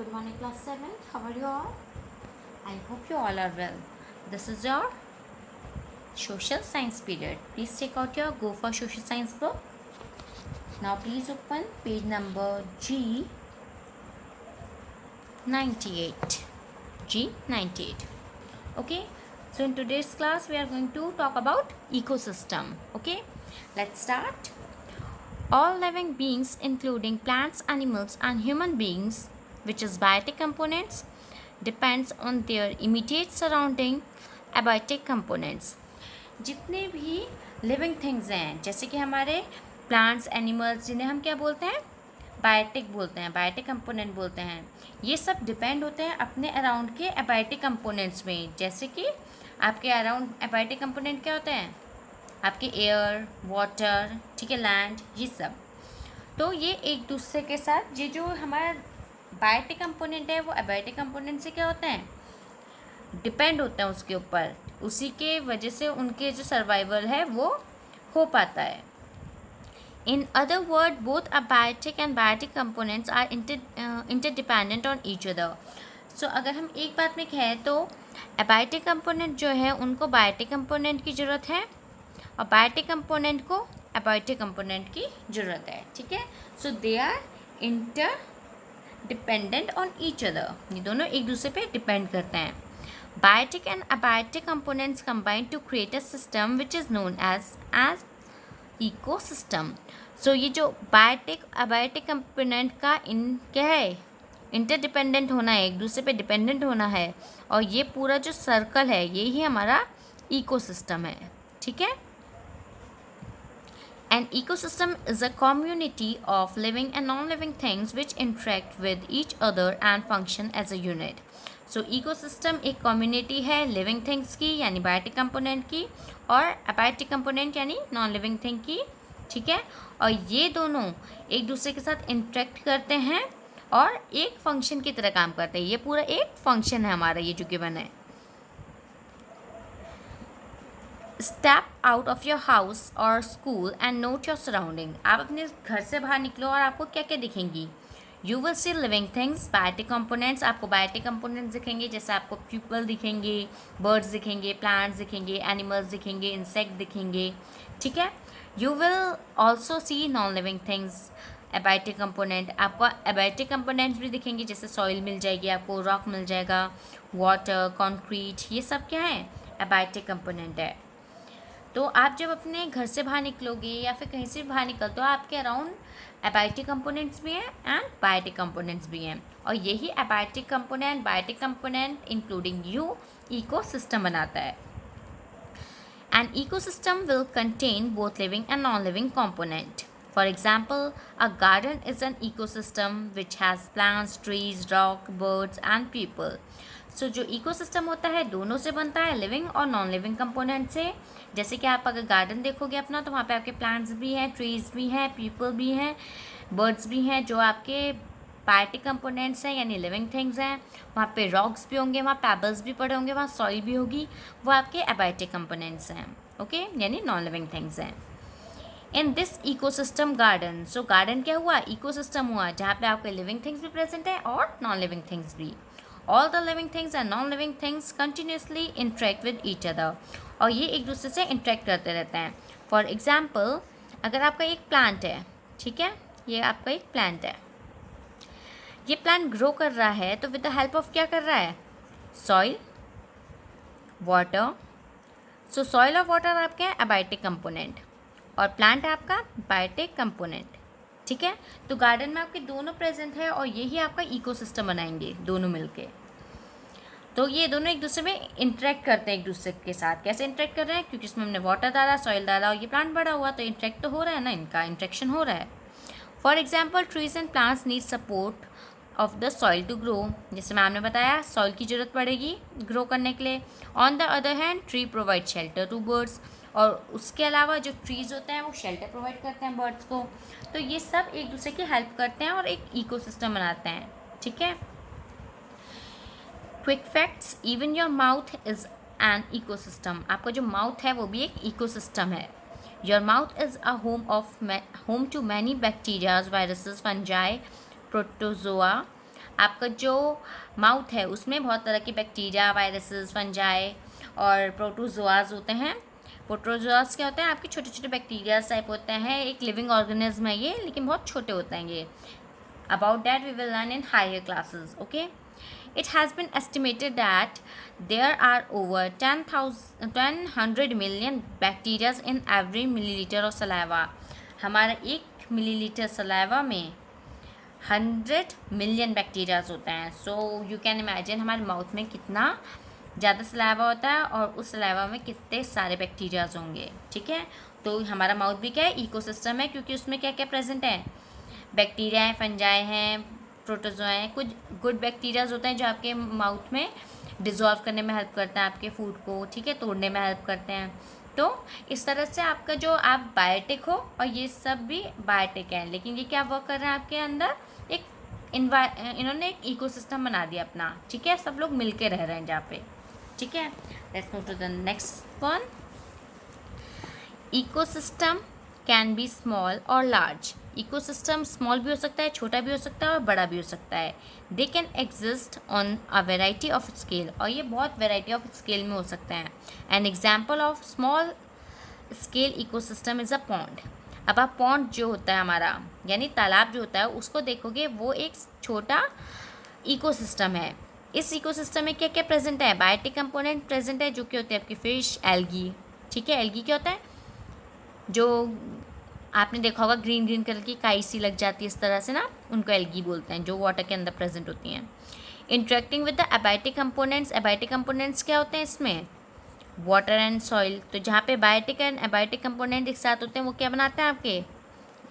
Good morning, class 7. How are you all? I hope you all are well. This is your social science period. Please take out your Go for Social Science book. Now, please open page number G98. G98. Okay. So, in today's class, we are going to talk about ecosystem. Okay. Let's start. All living beings, including plants, animals, and human beings, which is biotic components, depends on their immediate surrounding abiotic components. जितने भी living things हैं, जैसे कि हमारे plants, animals, जिन्हें हम क्या बोलते हैं, बायोटिक बोलते हैं, बायोटिक कंपोनेंट बोलते हैं, ये सब डिपेंड होते हैं अपने अराउंड के एबायोटिक कंपोनेंट्स में. जैसे कि आपके अराउंड एबायोटिक कंपोनेंट क्या होते हैं, आपके एयर, वाटर, ठीक है, लैंड, ये सब. तो ये एक दूसरे के साथ, ये जो हमारा बायोटिक कंपोनेंट है वो एबायोटिक कंपोनेंट से क्या होते हैं, डिपेंड होते हैं उसके ऊपर. उसी के वजह से उनके जो सर्वाइवल है वो हो पाता है. In other word, both abiotic and biotic components are interdependent on each other. So अगर हम एक बात में कहें तो एबायोटिक कंपोनेंट जो है उनको बायोटिक कंपोनेंट की ज़रूरत है और बायोटिक कंपोनेंट को एबायोटिक कंपोनेंट की ज़रूरत है. ठीक है. So they are interdependent on each other. ये दोनों एक दूसरे पे डिपेंड करते हैं. Biotic and abiotic components combine to create a system which is known as ecosystem. So ये जो बायोटिक abiotic component का क्या है, इंटरडिपेंडेंट होना है, एक दूसरे पे डिपेंडेंट होना है, और ये पूरा जो सर्कल है ये ही हमारा इकोसिस्टम है. ठीक है. An ecosystem is a community of living and non-living things which interact with each other and function as a unit. So ecosystem एक community है living things की यानी biotic component की और abiotic component यानी non-living thing की. ठीक है. और ये दोनों एक दूसरे के साथ interact करते हैं और एक function की तरह काम करते हैं. ये पूरा एक function है हमारा, ये जो given है. Step out of your house or school and note your surrounding. आप अपने घर से बाहर निकलो और आपको क्या क्या दिखेंगी. You will see living things, biotic components. आपको बायोटिक कंपोनेंट्स दिखेंगे, जैसे आपको पीपल दिखेंगे, बर्ड्स दिखेंगे, प्लांट्स दिखेंगे, एनिमल्स दिखेंगे, इंसेक्ट दिखेंगे. ठीक है. You will also see non living things, abiotic component. आपको एबायोटिक कंपोनेंट्स भी दिखेंगे, जैसे सॉइल मिल जाएगी आपको, रॉक मिल जाएगा, वाटर, कॉन्क्रीट, ये सब क्या है, एबायोटिक कंपोनेंट है. तो आप जब अपने घर से बाहर निकलोगे या फिर कहीं से भी बाहर निकलते हो, आपके अराउंड एबायोटिक कंपोनेंट्स भी हैं एंड बायोटिक कंपोनेंट्स भी हैं, और यही abiotic component, biotic component including you ecosystem बनाता है. An ecosystem will contain both living and non-living component. For example, a garden is an ecosystem which has plants, trees, rock, birds and people. So जो ecosystem होता है दोनों से बनता है, living और नॉन लिविंग कंपोनेंट से. जैसे कि आप अगर गार्डन देखोगे अपना, तो वहाँ पे आपके प्लांट्स भी हैं, ट्रीज भी हैं, पीपल भी हैं, बर्ड्स भी हैं, जो आपके बायोटिक कंपोनेंट्स हैं यानी लिविंग थिंग्स हैं. वहाँ पे रॉक्स भी होंगे, वहाँ पेबल्स भी पड़े होंगे, वहाँ सॉइल भी होगी, वो आपके एबायोटिक कंपोनेंट्स हैं. ओके, यानी नॉन लिविंग थिंग्स हैं. In this ecosystem garden, so garden क्या हुआ, इकोसिस्टम हुआ, जहाँ पे आपके लिविंग थिंग्स भी प्रेजेंट है और नॉन लिविंग थिंग्स भी. All the living things and non living things continuously interact with each other. और ये एक दूसरे से इंटरेक्ट करते रहते हैं. फॉर एग्जाम्पल, अगर आपका एक प्लांट है, ठीक है, ये आपका एक प्लांट है, ये प्लांट ग्रो कर रहा है, तो विद द हेल्प ऑफ क्या कर रहा है, सॉइल, वाटर. सो सॉइल और वाटर आपके हैं एबायोटिक कंपोनेंट और प्लांट है आपका बायोटिक कंपोनेंट. ठीक है. तो गार्डन में आपके दोनों प्रेजेंट है और यही आपका इकोसिस्टम बनाएंगे दोनों मिलके. तो ये दोनों एक दूसरे में इंटरेक्ट करते हैं एक दूसरे के साथ. कैसे इंटरेक्ट कर रहे हैं, क्योंकि इसमें हमने वाटर डाला, सॉइल डाला और ये प्लांट बड़ा हुआ, तो इंटरेक्ट तो हो रहा है ना, इनका इंटरेक्शन हो रहा है. For example, trees and plants need support of the soil to grow. जैसे मैम ने बताया, सॉइल की ज़रूरत पड़ेगी ग्रो करने के लिए. On the other hand, tree provide shelter to birds. और उसके अलावा जो ट्रीज़ होते हैं वो शेल्टर प्रोवाइड करते हैं बर्ड्स को. तो ये सब एक दूसरे की हेल्प करते हैं और एक इकोसिस्टम बनाते हैं. ठीक है. Quick facts, even your mouth is an ecosystem. आपका जो माउथ है वो भी एक इकोसिस्टम है. Your mouth is a home to many bacterias, viruses, fungi, protozoa आपका जो माउथ है उसमें बहुत तरह के बैक्टीरिया, वायरसेस, फंजाई और प्रोटोजोआज होते हैं। प्रोटोजोआज क्या होते हैं? आपके छोटे छोटे बैक्टीरिया टाइप होते हैं। एक लिविंग ऑर्गेनिज्म है ये, लेकिन बहुत छोटे होते हैं ये। About that we will learn in higher classes. Okay, it has been estimated that there are over 1,000 million bacteria in every milliliter of saliva. हमारा 1 मिलीलीटर सलाइवा में 100 मिलियन बैक्टीरियाज होते हैं। सो यू कैन इमेजिन हमारे mouth में कितना ज़्यादा saliva होता है और उस सलाइवा में कितने सारे बैक्टीरियाज होंगे। ठीक है, तो हमारा माउथ भी क्या है? इकोसिस्टम है, क्योंकि उसमें क्या क्या प्रेजेंट है? बैक्टीरिया हैं, फंजाई हैं, प्रोटोजोआ हैं। कुछ गुड बैक्टीरियाज होते हैं जो आपके माउथ में डिज़ोल्व करने में हेल्प करते हैं, आपके फूड को, ठीक है, तोड़ने में हेल्प करते हैं। तो इस तरह से आपका जो आप बायोटिक हो, और ये सब भी बायोटिक है, लेकिन ये क्या वर्क कर रहे हैं आपके अंदर? एक इन्होंने एक इकोसिस्टम बना दिया अपना। ठीक है, सब लोग मिलके रह रहे हैं जहाँ पे। ठीक है, let's move to the next one. Ecosystem can be small और लार्ज। इकोसिस्टम स्मॉल भी हो सकता है, छोटा भी हो सकता है और बड़ा भी हो सकता है। They can exist on a variety of scale, और ये बहुत वेराइटी ऑफ स्केल में हो सकते हैं। An example of small scale ecosystem is a pond. अब आप पॉन्ड जो होता है हमारा, यानी तालाब जो होता है, उसको देखोगे वो एक छोटा इकोसिस्टम है। इस इकोसिस्टम में क्या क्या प्रेजेंट है? बायोटिक कंपोनेंट प्रेजेंट है, जो कि होते हैं आपकी फिश, एल्गी। ठीक है, एल्गी क्या होता है? जो आपने देखा होगा ग्रीन ग्रीन कलर की काई सी लग जाती है इस तरह से ना, उनको एल्गी बोलते हैं, जो वाटर के अंदर प्रेजेंट होती हैं। Interacting with the abiotic components. Abiotic components क्या होते हैं इसमें? Water and soil. तो जहाँ पे बायोटिक एंड एबायोटिक कंपोनेंट एक साथ होते हैं, वो क्या बनाते हैं? आपके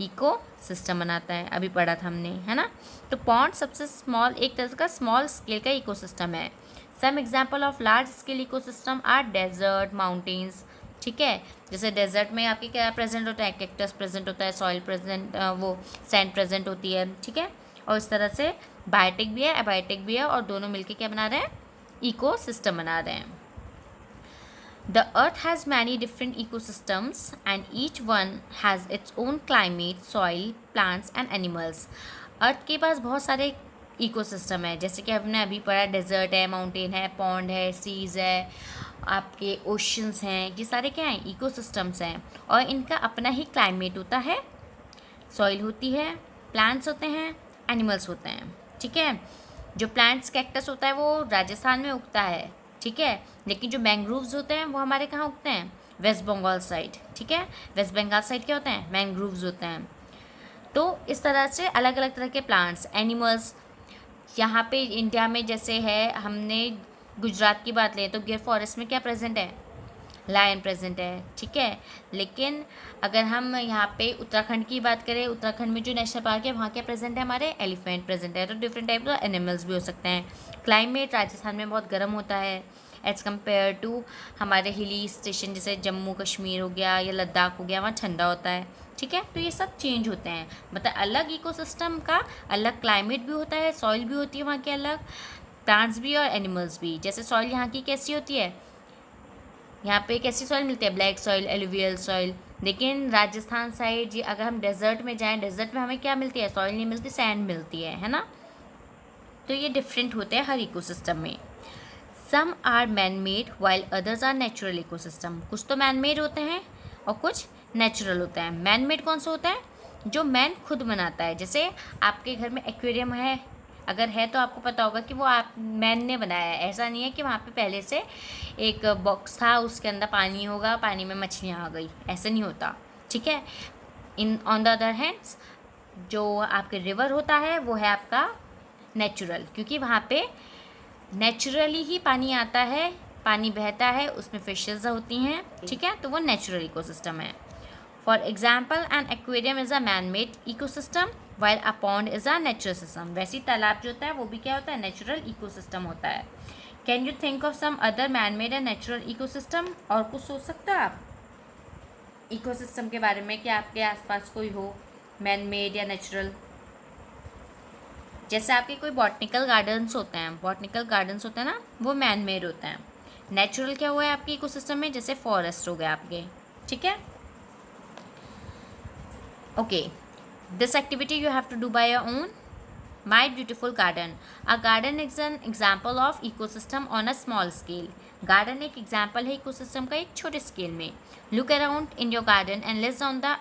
इको सिस्टम बनाता है। अभी पढ़ा था हमने, है ना। तो पॉन्ड सबसे स्मॉल, एक तरह का स्मॉल स्केल का इकोसिस्टम है। Some example of large scale ecosystem are desert, mountains. ठीक है, जैसे डेजर्ट में आपके क्या प्रेजेंट होता है? कैक्टस प्रेजेंट होता है, सॉइल प्रेजेंट, वो सैंड प्रेजेंट होती है। ठीक है, और इस तरह से बायोटिक भी है, एबायोटिक भी है, और दोनों मिलके क्या बना रहे हैं? इको सिस्टम बना रहे हैं। The earth has many different ecosystems and each one has its own climate, soil, plants and animals. अर्थ के पास बहुत सारे इकोसिस्टम है, जैसे कि हमने अभी पढ़ा, डेजर्ट है, माउंटेन है, पॉन्ड है, सीज है, आपके ओशंस हैं। ये सारे क्या हैं? इकोसिस्टम्स हैं, और इनका अपना ही क्लाइमेट होता है, सॉइल होती है, प्लांट्स होते हैं, एनिमल्स होते हैं। ठीक है, जो प्लांट्स, कैक्टस होता है वो राजस्थान में उगता है। ठीक है, लेकिन जो मैंग्रोव्स होते हैं वो हमारे कहाँ उगते हैं? वेस्ट बंगाल साइड। ठीक है, वेस्ट बंगाल साइड क्या होते हैं? मैंग्रोव्स होते हैं। तो इस तरह से अलग अलग तरह के प्लांट्स, एनिमल्स, यहाँ पे इंडिया में जैसे है, हमने गुजरात की बात लें तो गिर फॉरेस्ट में क्या प्रेजेंट है? लायन प्रेजेंट है। ठीक है, लेकिन अगर हम यहाँ पे उत्तराखंड की बात करें, उत्तराखंड में जो नेशनल पार्क है वहाँ क्या प्रेजेंट है? हमारे एलिफेंट प्रेजेंट है। तो डिफरेंट टाइप ऑफ एनिमल्स भी हो सकते हैं। क्लाइमेट राजस्थान में बहुत गर्म होता है एज़ कम्पेयर टू हमारे हिली स्टेशन, जैसे जम्मू कश्मीर हो गया या लद्दाख हो गया, वहाँ ठंडा होता है। ठीक है, तो ये सब चेंज होते हैं, मतलब अलग इकोसिस्टम का अलग क्लाइमेट भी होता है, सॉइल भी होती है वहाँ के अलग, प्लांट्स भी और एनिमल्स भी। जैसे सॉइल यहाँ की कैसी होती है? यहाँ पे कैसी सॉइल मिलती है? Black soil, alluvial soil. लेकिन राजस्थान साइड जी अगर हम डेजर्ट में जाएं, डेजर्ट में हमें क्या मिलती है? सॉइल नहीं मिलती, सैंड मिलती है ना। तो ये डिफरेंट होते हैं हर इकोसिस्टम में। Some are man made while others are natural ecosystem. कुछ तो मैन मेड होते हैं और कुछ नेचुरल होते हैं। मैन मेड कौन सा होता है? जो मैन खुद बनाता है। जैसे आपके घर में एक्वेरियम है, अगर है तो आपको पता होगा कि वो आप मैन ने बनाया है। ऐसा नहीं है कि वहाँ पे पहले से एक बॉक्स था, उसके अंदर पानी होगा, पानी में मछलियाँ आ गई, ऐसा नहीं होता। ठीक है, in on the other hands जो आपके रिवर होता है वो है आपका नेचुरल, क्योंकि वहाँ पे नेचुरली ही पानी आता है, पानी बहता है, उसमें फिशेज होती हैं। ठीक है, तो वो नेचुरल इकोसिस्टम है। For example an aquarium is a man made ecosystem while a pond is a natural system. वैसे ही तालाब जो होता है वो भी क्या होता है? नेचुरल इकोसिस्टम होता है। Can you think of some other man made and natural ecosystem? और कुछ सोच सकते हो आप इकोसिस्टम के बारे में कि आपके आसपास कोई हो मैन मेड या नेचुरल? जैसे आपके कोई बॉटनिकल गार्डन्स होते हैं, बॉटनिकल गार्डन्स होते हैं ना, वो मैन मेड होते हैं। नेचुरल क्या हुआ है आपके इकोसिस्टम में? जैसे फॉरेस्ट हो गए आपके। ठीक है, okay, this activity you have to do by your own. My beautiful garden. A garden is an example of ecosystem on a small scale. Garden एक एग्जाम्पल है इकोसिस्टम का एक छोटे स्केल में. Look around in your garden and list on the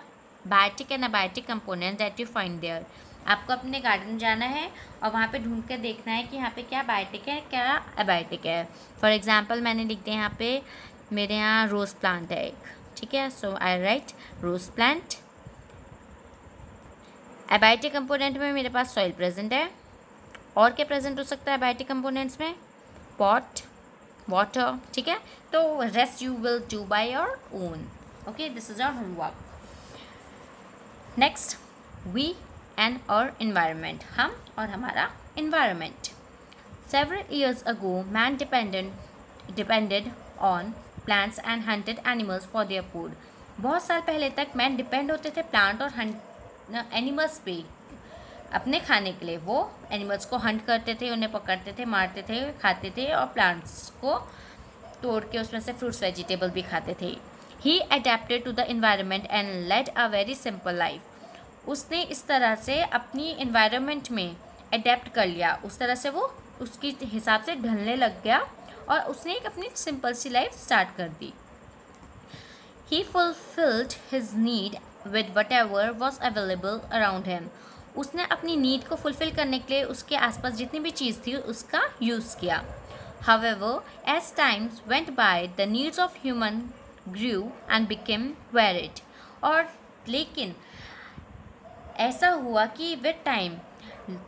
biotic and abiotic component that you find there. आपको अपने garden जाना है और वहाँ पे ढूंढ कर देखना है कि यहाँ पे क्या बायोटिक है क्या अबायोटिक है. फॉर एग्जाम्पल मैंने लिख दिया यहाँ पे मेरे यहाँ रोज़ प्लांट है एक. ठीक है, so I write rose plant. Abiotic component में मेरे पास सॉइल प्रेजेंट है. और क्या प्रेजेंट हो सकता है अबायोटिक कंपोनेंट्स में? Pot, water. ठीक है, तो rest you will do by your own. Okay, this is our homework. Next, we and our environment. हम और हमारा environment. Several years ago, man depended on plants and hunted animals for their food. बहुत साल पहले तक man depend होते थे plant और एनिमल्स पे अपने खाने के लिए. वो एनिमल्स को हंट करते थे, उन्हें पकड़ते थे, मारते थे, खाते थे और प्लांट्स को तोड़ के उसमें से फ्रूट्स वेजिटेबल भी खाते थे. He adapted to the environment and led a very simple life. उसने इस तरह से अपनी इन्वायरमेंट में अडेप्ट कर लिया, उस तरह से वो उसके हिसाब से ढलने लग गया और उसने एक अपनी सिंपल सी लाइफ स्टार्ट कर दी. He fulfilled his need with whatever was available around him. उसने अपनी नीड को फुलफ़िल करने के लिए उसके आसपास जितनी भी चीज़ थी उसका यूज़ किया. However, as times went by, the needs of human grew and became varied. और लेकिन ऐसा हुआ कि विद टाइम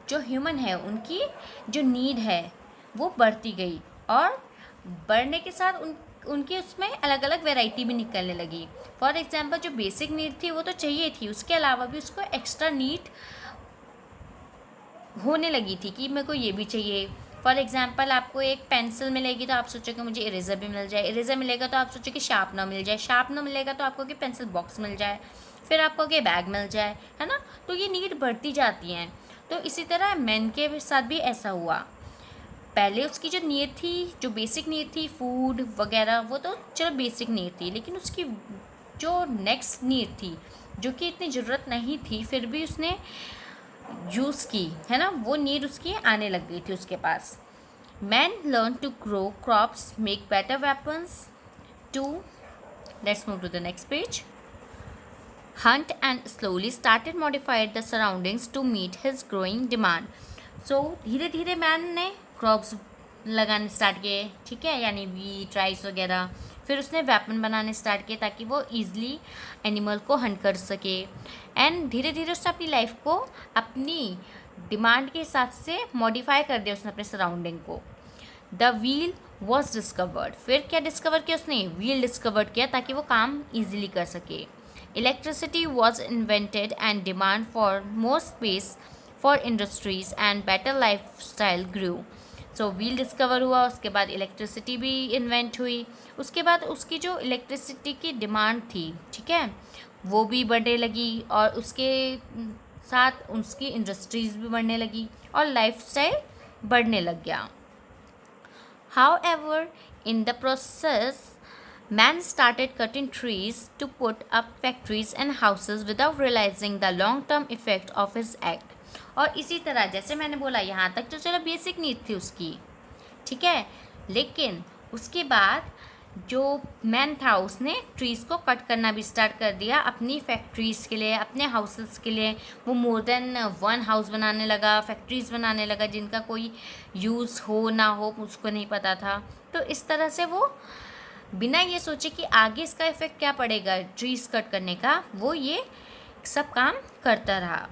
जो ह्यूमन है उनकी जो नीड है वो बढ़ती गई और बढ़ने के साथ उनकी उसमें अलग अलग वैरायटी भी निकलने लगी. फॉर एग्जांपल जो बेसिक नीड थी वो तो चाहिए थी, उसके अलावा भी उसको एक्स्ट्रा नीड होने लगी थी कि मेरे को ये भी चाहिए. फॉर एग्जांपल आपको एक पेंसिल मिलेगी तो आप सोचोगे मुझे इरेज़र भी मिल जाए, इरेज़र मिलेगा तो आप सोचोगे शार्पनर मिल जाए, शार्पनर मिलेगा तो आपको कि पेंसिल बॉक्स मिल जाए, फिर आपको कि बैग मिल जाए, है ना. तो ये नीड बढ़ती जाती हैं. तो इसी तरह मैन के साथ भी ऐसा हुआ. पहले उसकी जो नीड थी, जो बेसिक नीड थी फूड वगैरह, वो तो चलो बेसिक नीड थी, लेकिन उसकी जो नेक्स्ट नीड थी जो कि इतनी ज़रूरत नहीं थी फिर भी उसने यूज़ की, है ना, वो नीड उसकी आने लग गई थी उसके पास. Man learn to grow crops, make better weapons too. Let's move to the next page. Hunt and slowly started modified the surroundings to meet his growing demand. So धीरे धीरे मैन ने क्रॉप्स लगाने स्टार्ट किए. ठीक है, यानी wheat rice वगैरह. फिर उसने वेपन बनाने स्टार्ट किए ताकि वो ईज़िली एनिमल को हंट कर सके. एंड धीरे धीरे उसने अपनी लाइफ को अपनी डिमांड के हिसाब से मॉडिफाई कर दिया उसने अपने सराउंडिंग को. The wheel was discovered. फिर क्या डिस्कवर किया उसने? व्हील डिस्कवर किया ताकि वो काम ईजिली कर सके. Electricity was invented and demand for more space for industries and better lifestyle grew. So wheel discover हुआ, उसके बाद इलेक्ट्रिसिटी भी इन्वेंट हुई, उसके बाद उसकी जो इलेक्ट्रिसिटी की डिमांड थी, ठीक है, वो भी बढ़ने लगी और उसके साथ उसकी इंडस्ट्रीज़ भी बढ़ने लगी और लाइफस्टाइल बढ़ने लग गया. However, in the process man started cutting trees to put up factories and houses without realizing the long-term effect of his act. और इसी तरह जैसे मैंने बोला यहाँ तक तो चलो बेसिक नीड थी उसकी, ठीक है, लेकिन उसके बाद जो मैन था उसने ट्रीज़ को कट करना भी स्टार्ट कर दिया अपनी फैक्ट्रीज़ के लिए, अपने हाउसेस के लिए. वो मोर देन वन हाउस बनाने लगा, फैक्ट्रीज़ बनाने लगा जिनका कोई यूज़ हो ना हो उसको नहीं पता था. तो इस तरह से वो बिना ये सोचे कि आगे इसका इफ़ेक्ट क्या पड़ेगा ट्रीज़ कट करने का, वो ये सब काम करता रहा.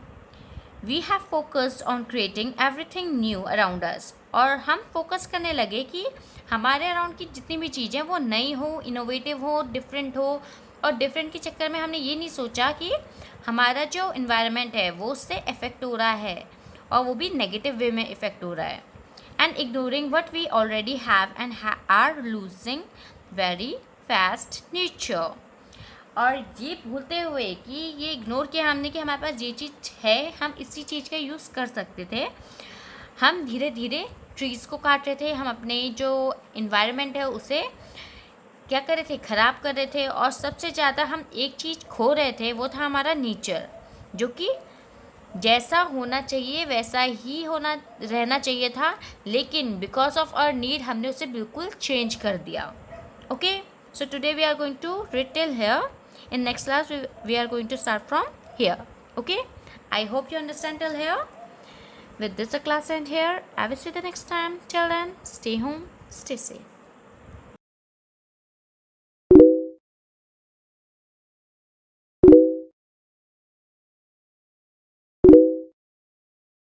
We have focused on creating everything new around us. और हम फोकस करने लगे कि हमारे अराउंड की जितनी भी चीज़ें वो नई हो, इनोवेटिव हो, डिफरेंट हो. और डिफरेंट के चक्कर में हमने ये नहीं सोचा कि हमारा जो इन्वायरमेंट है वो उससे इफ़ेक्ट हो रहा है और वो भी नेगेटिव वे में इफ़ेक्ट हो रहा है. And ignoring what we already have and are losing very fast nature. और ये भूलते हुए कि ये इग्नोर किया हमने कि हमारे पास ये चीज़ है, हम इसी चीज़ का यूज़ कर सकते थे. हम धीरे धीरे ट्रीज़ को काट रहे थे, हम अपने जो इन्वायरमेंट है उसे क्या कर रहे थे, ख़राब कर रहे थे. और सबसे ज़्यादा हम एक चीज़ खो रहे थे, वो था हमारा नेचर, जो कि जैसा होना चाहिए वैसा ही होना रहना चाहिए था, लेकिन बिकॉज ऑफ आवर नीड हमने उसे बिल्कुल चेंज कर दिया. Okay, so today we are going to read till here. In next class we are going to start from here. Okay, I hope you understand till here. With this the class end here. I will see you the next time. Till then, stay home, stay safe.